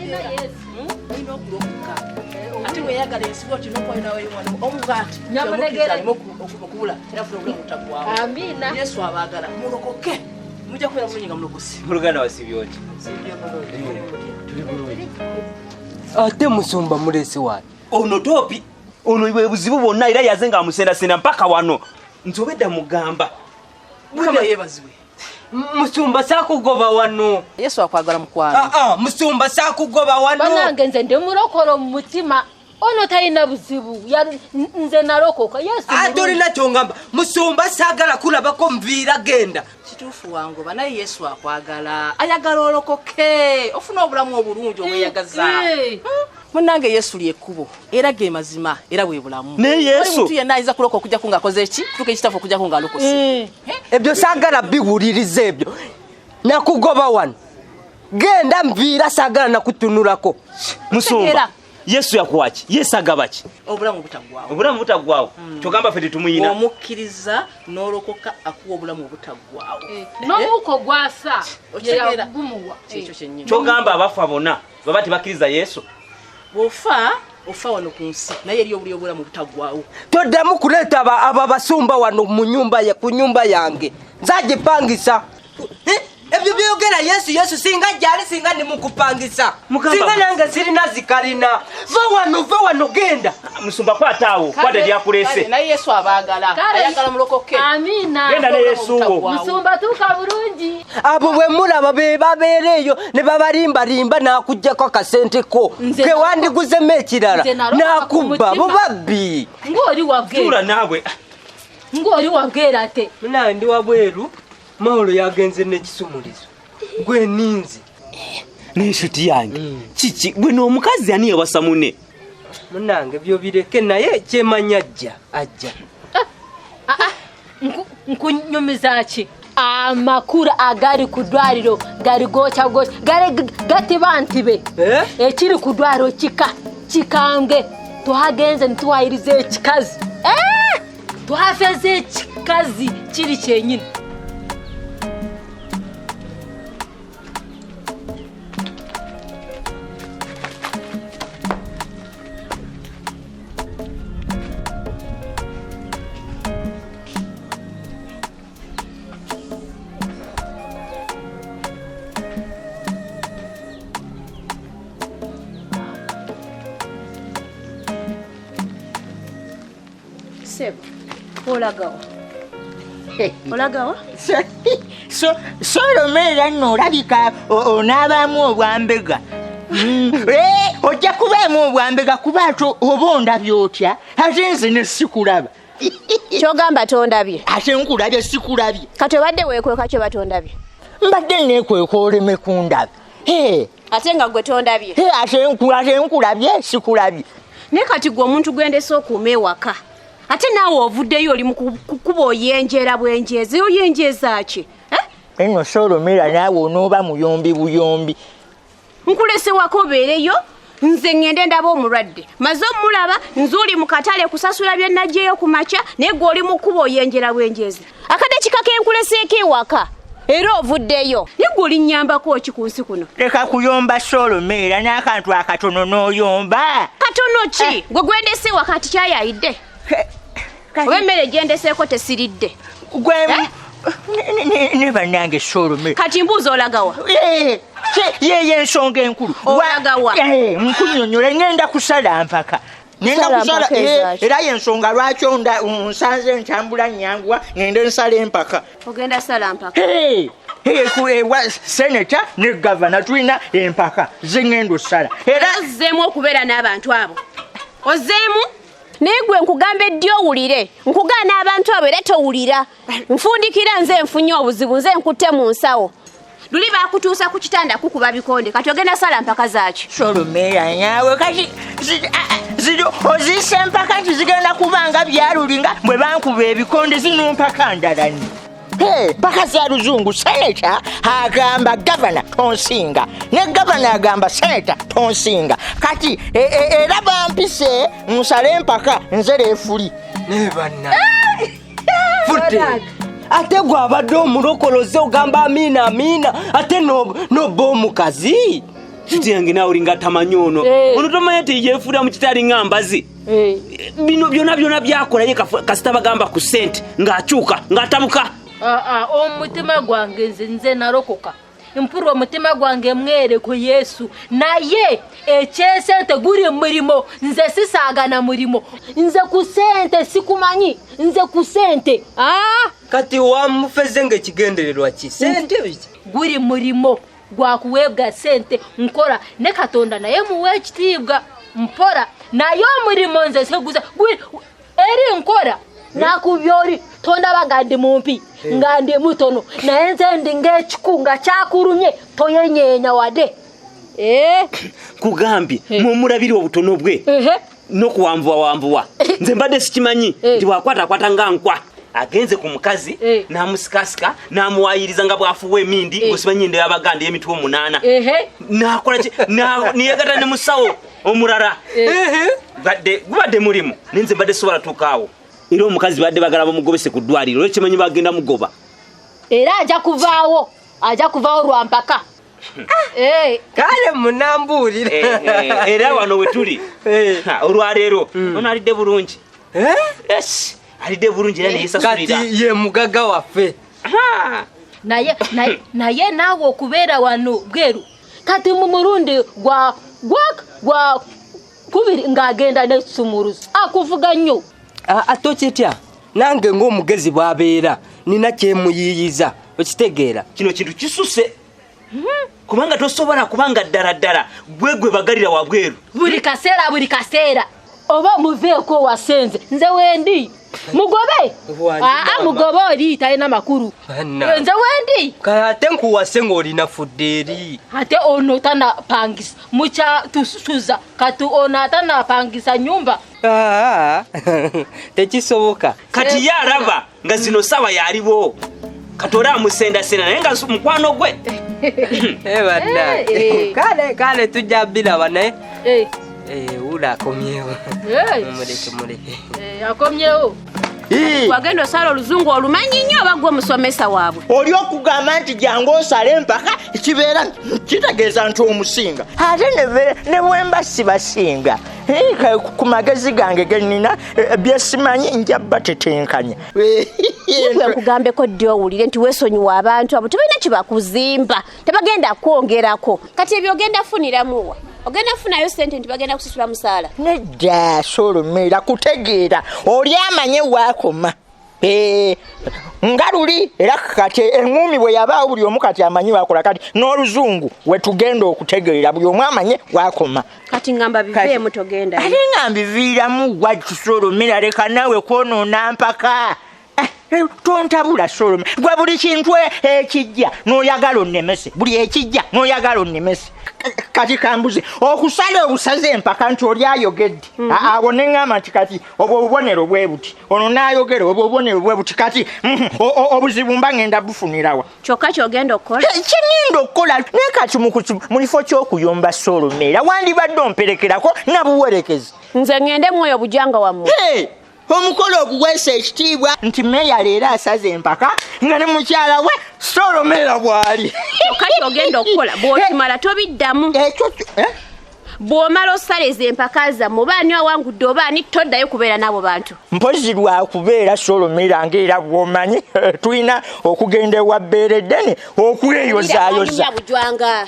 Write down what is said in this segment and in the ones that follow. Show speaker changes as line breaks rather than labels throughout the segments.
Nino kulokuka. Ati we yagala ensigo kino kwa nawe wano omugati.
Nyamunegere
okubula era funa obulamu butagwawo.
Amina.
Yesu abagala mulokoke. Mujja kwera munyinga mulokosi.
Muluganda wasibyoti.
Sibye bulungi.
Ate musumba mulesi wali.
Ono topi. Ono iwe buzibu bonna era yazenga amusenda sena mpaka wano. Nzobedda mugamba.
Mukama yebaziwe.
Musumba sakugoba wano.
Yesu akwagala mukwano.
Musumba sakugoba wano.
Banange nze ndi mulokolo mu mutima. Ono talina buzibu. Nze nalokoka. Yesu.
Atoli na chongamba. Musumba sagala kulabako mvira genda.
Kitufu wangu banaye Yesu akwagala. Ayagala olokoke. Ofuna obulamu obulungi obweyagaza. Munange Yesu lyekubo. Era ge mazima era bwe bulamu.
Ne Yesu.
Omuntu yenna ayinza kulokoka kujja kunga akoze eki? Tuke kitafu kujja kunga alokose.
Ebyo sagala biwulirize ebyo. Nakugoba wano. Genda mvira sagala nakutunulako.
Musumba. Yesu yakuwachi. Yesu agabaki.
Obulamu butagwawo.
Obulamu butagwawo. Kyogamba fete tumuyina.
Omukkiriza n'olokoka akuwa obulamu butagwawo.
N'omuko gwasa.
Okyegera
gumuwa.
Ekyo kyennyini.
Kyogamba abafa bonna baba tebakiriza Yesu.
Ofa wano ku nsi naye eri obulamu butagwawo.
Toddamu kuleeta aba basumba wano mu nyumba ku nyumba yange. Nzaje pangisa. Ebyo byogera Yesu singa jali singa ni mukupangisa. Singa nange sirina zikalina. Va wano genda.
Musumba kwataawo kwade lyakulese.
Naye Yesu abagala. Ayagala mulokoke.
Amina.
Genda ne Yesu wo.
Musumba tuka bulungi.
Abo bwe mulaba be babeereyo ne babalimba nakujjako akasente ko. Ke wandiguze mekirala. Nakubba bo babbi.
Ng'oli wagera.
Tula nawe.
Ng'oli wagera ate.
Muna ndi wabweru. Maulo yagenze n'ekisumulizo. Gwe ninzi.
N'eshuti yange. Chichi gwe n'omukazi ani yawasa mune.
Munange byo bireke naye kyemanya ajja.
Nkunyumiza ki? Amakuru agari ku ddwaliro gari gocha gari gatiba ntibe. Ekiri ku ddwaliro kikange tuhagenze ntwayirize ekikazi. Tuhafeze ekikazi kiri kyenyine. Sebo, olagawa. Olagawa?
Solomera no labika onabamu obwambega. Ojja kubamu obwambega kubato obonda byotya. Azenze ne sikulaba.
Kyogamba tondabye.
Ate nkulabye sikulabye.
Kati obadde weekweka kyo batondabye.
Mbadde neekweka oleme kundabye.
Ate nga gwe tondabye.
Ate nkulabye sikulabye.
Ne kati gwe omuntu gwendese okuuma ewaka. Ate naawe ovuddeyo oli mu kukuba oyenjera bwenjeze oyenjeza ki?
Eno Solomera naawe onooba muyombi buyombi.
Nkulese wako obeereyo nze ngende ndaba omulwadde. Maze omulaba nzuli mu katale kusasula bye najjeyo ku makya naye gwe oli mu kuba oyenjera bwenjeze. Akadakika kenkuleseeko ewaka. Era ovuddeyo. Ne gwe olinnyambako ki ku nsi kuno?
Leka kuyomba Solomera n'akantu akatono n'oyomba.
Katono ki? Gwe gwendese wakati kyayayidde. Oba emmere gyendeseeko tesiridde.
Gwe ne bannange Solomera.
Kati mbuuza olagawa?
Ye ensonga enkulu.
Olagawa?
Nkunnyonnyola ngenda kusala mpaka. Nenda kusala era yensonga lwaki nsanze ntambula nyanguwa ngende nsala empaka.
Ogenda sala mpaka?
Wa seneta ne gavana tulina empaka zingenda osala.
Era ozzeemu okubeera n'abantu abo. Ozzeemu? Naye gwe nkugamba eddi owulire. Nkugaana abantu abo era towulira. Nfundikira nze nfunye obuzibu nze nkutte mu nsawo. Luli baakutuusa ku kitanda kukuba bikonde. Kati ogenda sala mpaka zaaki?
Solomera nyawe kati ozise mpaka nti zigenda kubanga byalulinga bwe bankuba ebikonde zino mpaka ndalani. Mpaka za luzungu seneta agamba gavana tonsinga ne gavana agamba seneta tonsinga kati era bampise nsale mpaka nze leefuli
ne banna futte ate gwe abadde omulokoloze ogamba amina ate n'obba omukazi
Chiti yange nawe ulinga tamanyono. Ono tomaye tiyefura mu kitali ngambazi. Bino byona byakola ye kasita bagamba ku sente ngaachuka ngatamuka.
Omutima gwange nze narokoka. Impuro omutima gwange mwere ku Yesu. Naye ekyesente guri murimo nze sisagana murimo. Nze ku sente sikumanyi. Nze ku sente.
Kati wamufeze ngekigendererwa ki? Sente biki?
Guri murimo gwakuwebwa sente nkora ne Katonda naye muwe kitibwa mpora nayo murimo nze seguza eri nkora nakubyori tonda bagandi mumpi ngandi mutono naye nze ndinge kikunga kyakurumye toyenyenya wade
kugambi mumurabiri obutono bwe no kuwambuwa nze mbadde sikimanyi ndi wakwata ngankwa agenze ku mukazi namusikasika namuwayiriza nga bwafuwe emindi ngosimanyi ndo yabaganda emitwe 8 nakola niyegata ne musawo omurara badde mulimo ninze badde sobola tukaawo era omukazi badde bagala bamugobese ku ddwaliro ekimanyi bagenda mugoba
era aja kuvaawo lwampaka
kale munambulire
era wano wetuli olwaleero ono alidde bulungi yes alidde bulungi era neyesasulira
kati ye mugaga waffe
naye naawe okubeera wano bweru kati mu murundi gwa kubiri ng'agenda n'ekisumuruzo akuvuga nnyo
atokitya nange ng'omugezi bw'abeera nina kyemuyiiyiza okitegeera
kino kintu kisuse kubanga tosobola kubanga ddala gwe bagalira wabweru
buli kaseera oba muveeko wasenze nze wendi mugobe mugobe oli talina makulu nze wendi
ate nkuwase ng'olina fudde eri
ate ono tanapangisa mukyatusuza kati ono atanapangisa nyumba
tekisoboka
kati ye alaba nga zino saba yaliwo katola amusendasenda naye nga mukwano gwe
kale tujja biraba naye ula akomyewo muleke
akomyewo
wagenda osala oluzungu olumanyi nnyo oba gwe omusomesa waabwe
oli okugamba nti jangu osale empaka kibeera kitegeeza nti omusinga ate ne bwemba sibasinga ku magezi gange genina byesimanyi nja batetenkanya
nkugambeko ddi owulire nti weesonyiwa abantu abo tebalina kibakuzimba tebagenda kwongerako kati ebyo ogenda funiramuwa ogenda funayo sente nti bagenda kusasula musaala
nedda Solomera kutegeera oli amanye waakoma nga luli era kati eŋŋumi bwe yabaawo buli omu kati amanyi wakola kati n'oluzungu wetugenda okutegeera buli omu amanye wakoma
kati ngamba biveemu togenda
ate nga mbiviiramu waki Solomera leka nawe kwonoona mpaka tontabula Solomera gwe buli kintu ekijja n'oyagala onnemese buli ekijja n'oyagala onnemese kati kambuze okusala obusaze empaka nti oli ayogedde awo neŋŋamba nti kati obwo obubonero bwe buti ono n'ayogera obwo obubonero bwe buti kati obuzibu mba ngenda bufunirawa
kyokka kyogenda okukola
kyengenda okukola naye kati mu kifo ky'okuyomba Solomera wandibadde omperekerako nabuwerekezi
nze ngende mwoyo bujanga wammwe
omukolo okuweesa ekitiibwa nti meeya leero asaze empaka nga ne mukyala we Solomera bw'ali
kyokka kyogenda okukola bw'okimala tobiddamu bw'omala osaleza empaka zammwe oba ani awangudde oba ani toddayo kubeera n'abo bantu
mpozi lwakubeera Solomera ng'era bw'omanyi tulina okugenda ewa Beereddene okweyozaayoza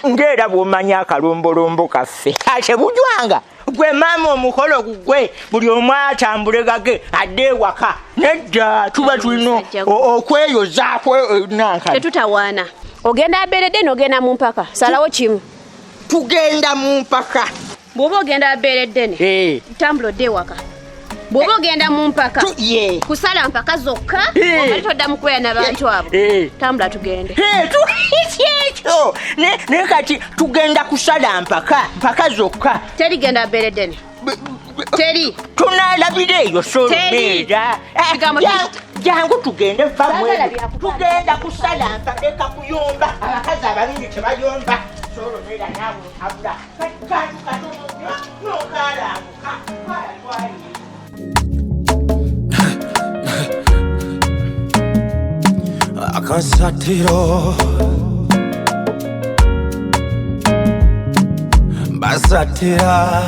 ng'era bw'omanyi akalombolombo kaffe ate bujwanga gwe maama omukolo gugwe buli omu atambule gage adde ewaka nedda tuba tulina okweyozaako nanka
tetutawaana ogenda Beereddene ogenda mu mpaka salawo kimu
tugenda mu mpaka
bw'oba ogenda Beereddene tambula odde ewaka bw'oba ogenda mu mpaka kusala mpaka zokka ali toddamu kubeera n'abantu abo tambula tugende
ekyo naye kati tugenda kusala mpaka zokka
terigenda Beereddene teri
tunalabira eyo Solomera jangu tugende vamwe tugenda kusala mpaka leka kuyomba abakazi ababiri tebayomba Solomera nawe abula kantu katono nokalamuka twali
Akasatiro asatira